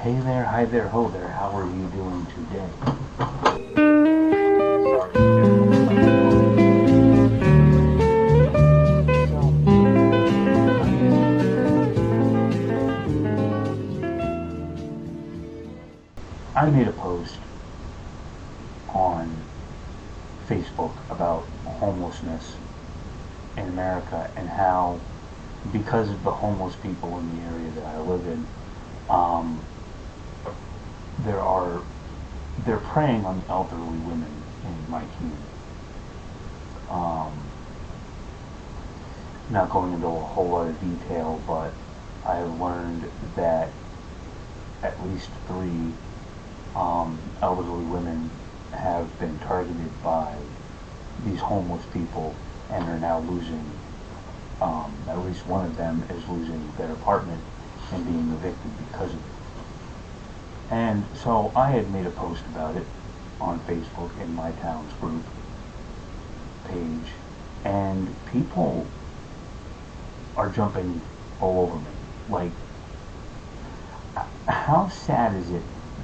Hey there, hi there, ho there, how are you doing today? I made a post on Facebook about homelessness in America and how, because of the homeless people in the area that I live in, um, they're preying on elderly women in my community. Um, Not going into a whole lot of detail, but I have learned that at least three elderly women have been targeted by these homeless people and are now losing, at least one of them is losing their apartment and being evicted because of it. And so I had made a post about it on Facebook in my town's group page, and people are jumping all over me. Like, how sad is it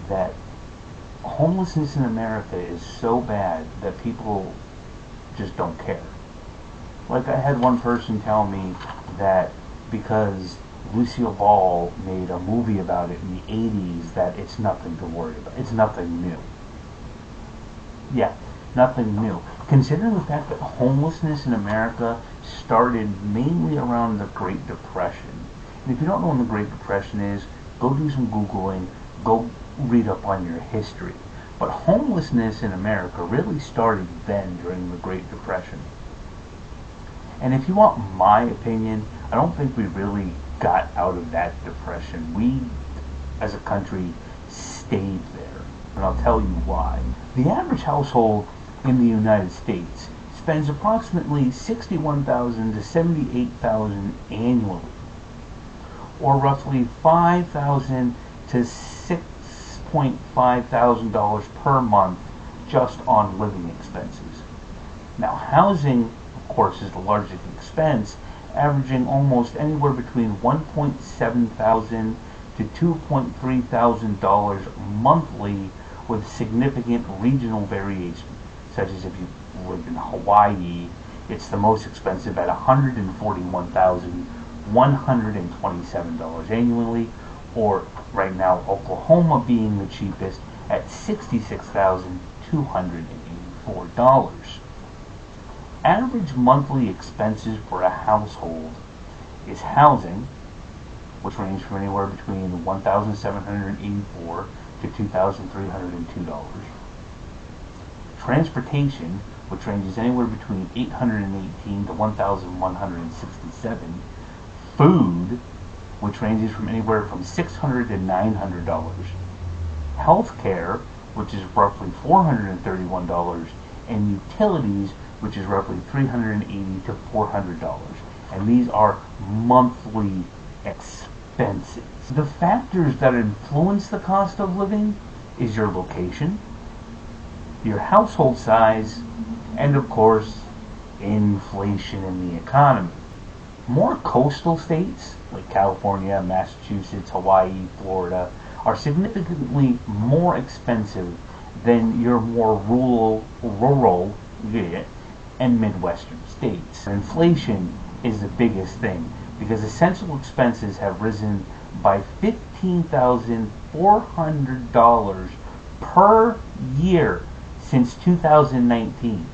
that homelessness in America is so bad that people just don't care? Like, I had one person tell me that because Lucille Ball made a movie about it in the 80s that it's nothing to worry about. It's nothing new. Yeah, nothing new. Considering the fact that homelessness in America started mainly around the Great Depression. And if you don't know when the Great Depression is, go do some Googling, go read up on your history. But homelessness in America really started then during the Great Depression. And if you want my opinion, I don't think we really got out of that depression. We, as a country, stayed there. And I'll tell you why. The average household in the United States spends approximately $61,000 to $78,000 annually, or roughly $5,000 to $6.5 thousand per month just on living expenses. Now, housing, of course, is the largest expense, averaging almost anywhere between $1.7 thousand to $2.3 thousand monthly, with significant regional variation, such as if you live in Hawaii, it's the most expensive at $141,127 annually, or right now Oklahoma being the cheapest at $66,284. Average monthly expenses for a household is housing, which range from anywhere between $1,784 to $2,302. Transportation, which ranges anywhere between $818 to $1,167. Food, which ranges from anywhere from $600 to $900. Healthcare, which is roughly $431, and utilities, which is roughly $380 to $400. And these are monthly expenses. The factors that influence the cost of living is your location, your household size, and of course, inflation in the economy. More coastal states, like California, Massachusetts, Hawaii, Florida, are significantly more expensive than your more rural and Midwestern states. Inflation is the biggest thing, because essential expenses have risen by $15,400 per year since 2019,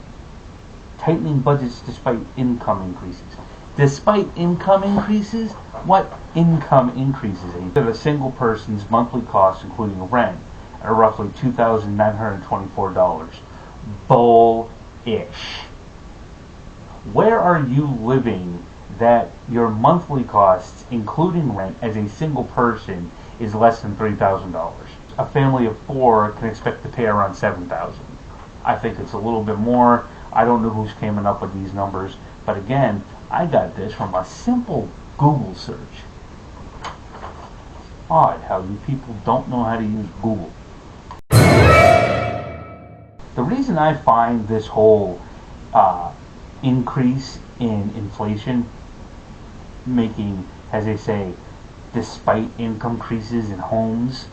tightening budgets despite income increases. Despite income increases? What income increases? A single person's monthly costs, including rent, are roughly $2,924. Bull-ish. Where are you living that your monthly costs, including rent, as a single person is less than $3,000? A family of four can expect to pay around $7,000. I think it's a little bit more. I don't know who's coming up with these numbers, but again, I got this from a simple Google search. Odd how you people don't know how to use Google. The reason I find this whole increase in inflation making, as they say, despite income increases in homes,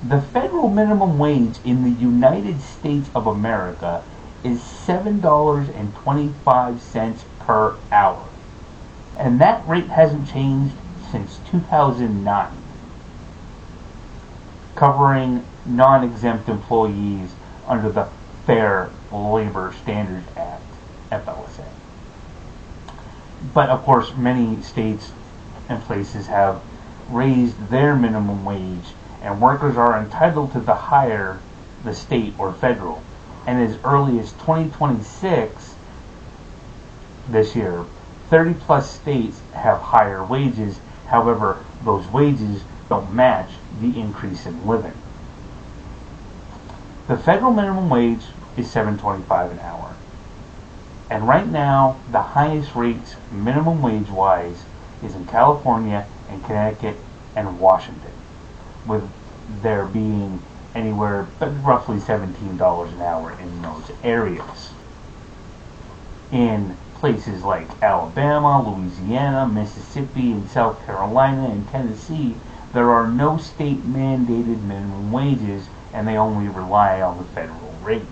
The federal minimum wage in the United States of America is $7.25 per hour. And that rate hasn't changed since 2009, covering non-exempt employees under the Fair Labor Standards Act, FLSA. But of course, many states and places have raised their minimum wage, and workers are entitled to the higher the state or federal. And as early as 2026, this year, 30 plus states have higher wages. However, those wages don't match the increase in living. The federal minimum wage is $7.25 an hour. And right now, the highest rates minimum wage wise is in California and Connecticut and Washington, with there being anywhere but roughly $17 an hour in those areas. In places like Alabama, Louisiana, Mississippi, and South Carolina and Tennessee, there are no state mandated minimum wages, and they only rely on the federal rate.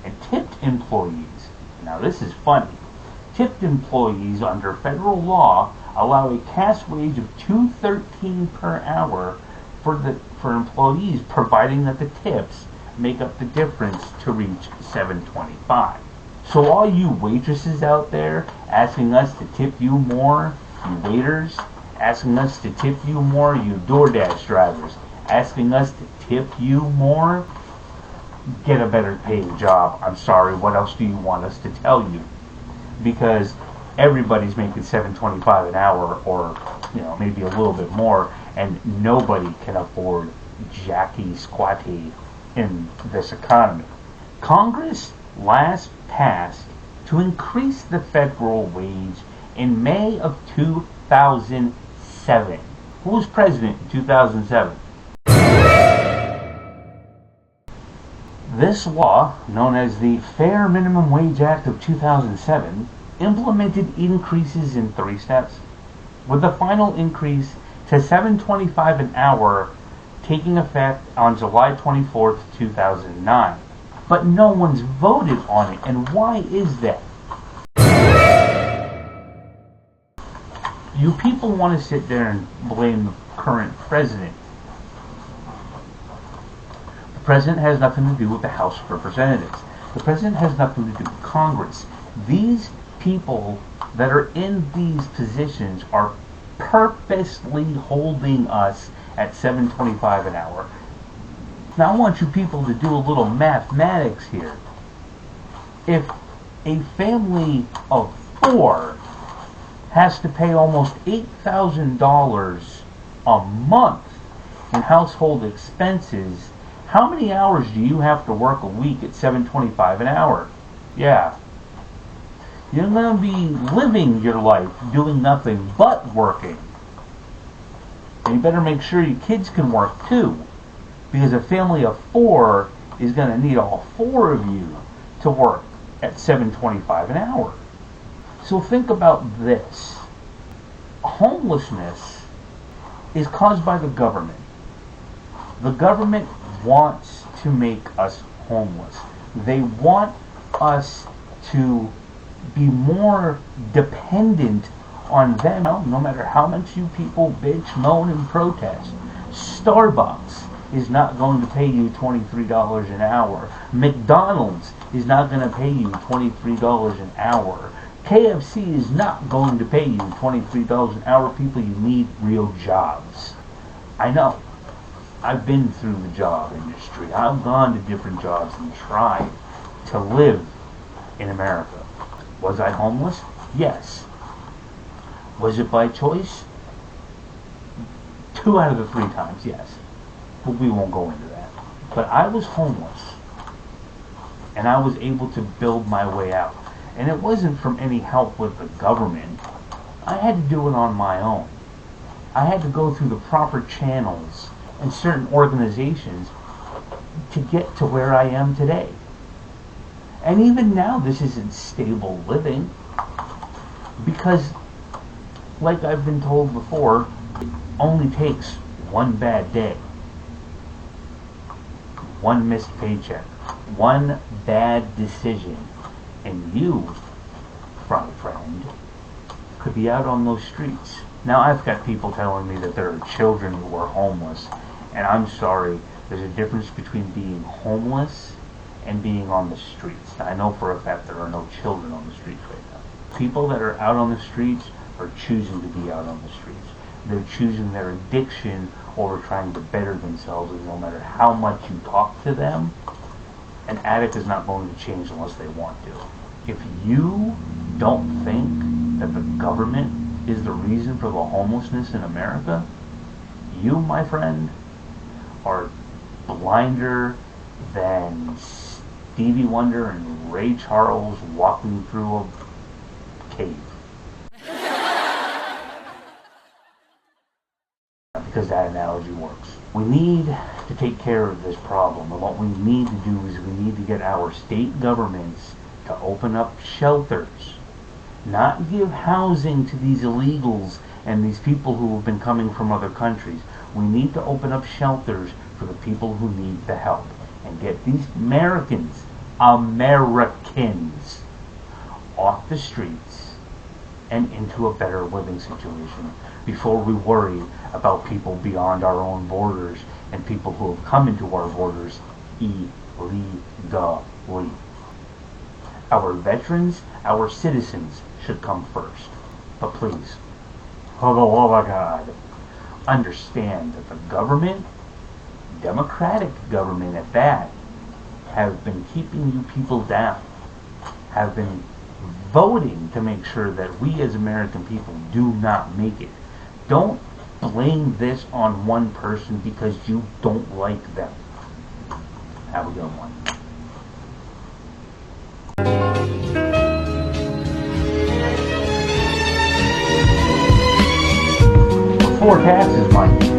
And tipped employees, now this is funny, tipped employees under federal law allow a cash wage of $2.13 per hour for employees, providing that the tips make up the difference to reach $7.25. So all you waitresses out there asking us to tip you more, you waiters, asking us to tip you more, you DoorDash drivers, asking us to tip you more, get a better paid job. I'm sorry, what else do you want us to tell you? Because everybody's making $7.25 an hour, or maybe a little bit more, and nobody can afford jacky squatty in this economy. Congress last passed to increase the federal wage in May of 2007. Who was president in 2007? This law, known as the Fair Minimum Wage Act of 2007, implemented increases in 3 steps, with the final increase to $7.25 an hour taking effect on July 24th, 2009. But no one's voted on it, and why is that? You people want to sit there and blame the current president. The president has nothing to do with the House of Representatives. The president has nothing to do with Congress. These people that are in these positions are purposely holding us at $7.25 an hour. Now I want you people to do a little mathematics here. If a family of 4 has to pay almost $8,000 a month in household expenses, how many hours do you have to work a week at $7.25 an hour? Yeah. You're going to be living your life doing nothing but working. And you better make sure your kids can work too, because a family of 4 is going to need all 4 of you to work at $7.25 an hour. So think about this. Homelessness is caused by the government. The government wants to make us homeless. They want us to be more dependent on them. No matter how much you people bitch, moan, and protest, Starbucks is not going to pay you $23 an hour. McDonald's is not going to pay you $23 an hour. KFC is not going to pay you $23 an hour. People, you need real jobs. I know. I've been through the job industry. I've gone to different jobs and tried to live in America. Was I homeless? Yes. Was it by choice? 2 out of the 3 times, yes. But we won't go into that. But I was homeless, and I was able to build my way out. And it wasn't from any help with the government. I had to do it on my own. I had to go through the proper channels and certain organizations to get to where I am today. And even now, this isn't stable living, because, like I've been told before, it only takes one bad day one missed paycheck, one bad decision, and you, my friend, could be out on those streets. Now, I've got people telling me that there are children who are homeless, and I'm sorry, there's a difference between being homeless and being on the streets. Now, I know for a fact there are no children on the streets right now. People that are out on the streets are choosing to be out on the streets. They're choosing their addiction over trying to better themselves, and no matter how much you talk to them, an addict is not going to change unless they want to. If you don't think that the government is the reason for the homelessness in America, you, my friend, are blinder than Stevie Wonder and Ray Charles walking through a cave. Because that analogy works. We need to take care of this problem, and what we need to do is we need to get our state governments to open up shelters, not give housing to these illegals and these people who have been coming from other countries. We need to open up shelters for the people who need the help and get these Americans off the streets and into a better living situation before we worry about people beyond our own borders and people who have come into our borders illegally. Our veterans, our citizens should come first. But please, for the love of God, understand that the government, democratic government at that, have been keeping you people down, have been voting to make sure that we as American people do not make it. Don't blame this on one person because you don't like them. Have a good one. Before taxes, mind you.